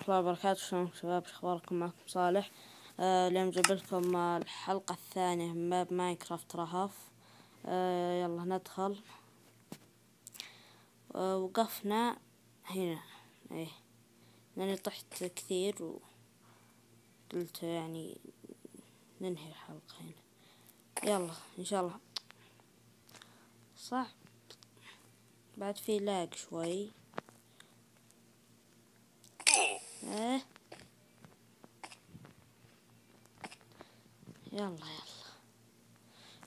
الله وبركاته. شلونكم شباب؟ اخباركم؟ معكم صالح. اليوم جايب لكم الحلقة الثانية من ماب ماينكرافت رهف. يلا ندخل. وقفنا هنا، ايه لاني طحت كثير وقلت يعني ننهي الحلقة هنا. يلا ان شاء الله. صعب بعد في لاج شوي. يلا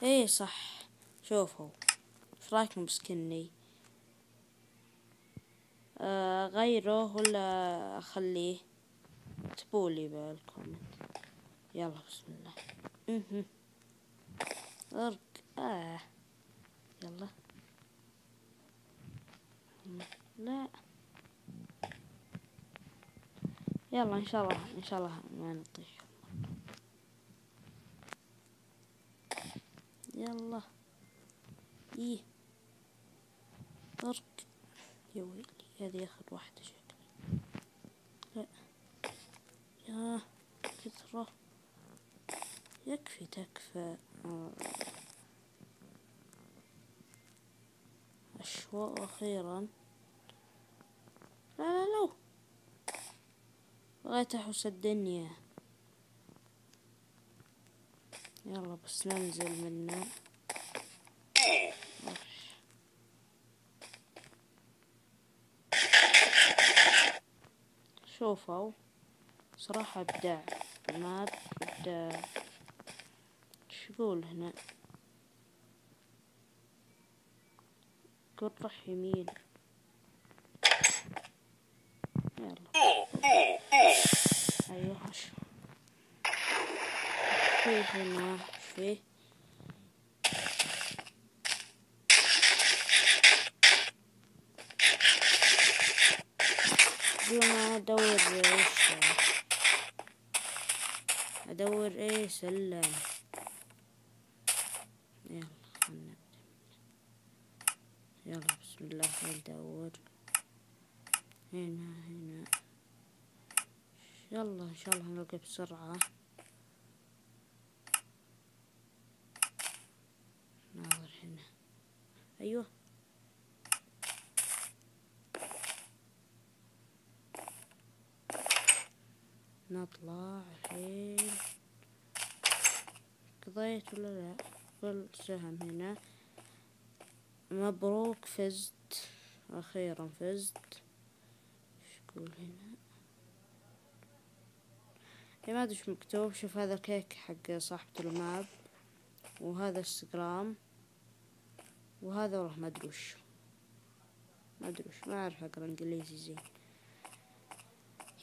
ايه صح. شوفوا ايش رايكم بسكني؟ غيره ولا اخليه؟ اكتبولي بالكومنت. يلا بسم الله. ارق. يلا. لا يلا ان شاء الله ان شاء الله ما نطيح. يلا ايه ارق. يا ويلي هذه اخر واحدة شكلي. لا يا كثرة، يكفي تكفى. أشواء أخيرا. لا لا لا بغيت أحوس الدنيا. يلا بس ننزل منه. شوفوا صراحة إبداع الماب، إبداع. شو يقول هنا؟ قرح يمين. يلا أيوه في هنا فيه. بدون أدور إيه سلم. يلا خلنا يلا بسم الله ندور هنا. يلا إن شاء الله نلقى بسرعة. ناظر هنا. أيوه نطلع الحين. قضيت ولا لا؟ قل سهم هنا. مبروك فزت، أخيرا فزت. ايش يقول هنا؟ ما ادري ايش مكتوب. شوف هذا كيك حق صاحبة الماب، وهذا انستغرام، وهذا والله ما ادري وش. ما اعرف اقرا انجليزي زين.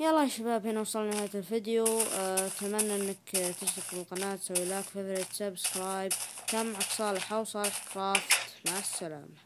يلا يا شباب هنا وصلنا لنهاية الفيديو. اتمنى انك تشترك بالقناة، تسوي لايك، فيفريت، سبسكرايب. كان معك صالح او صالح كرافت. مع السلامة.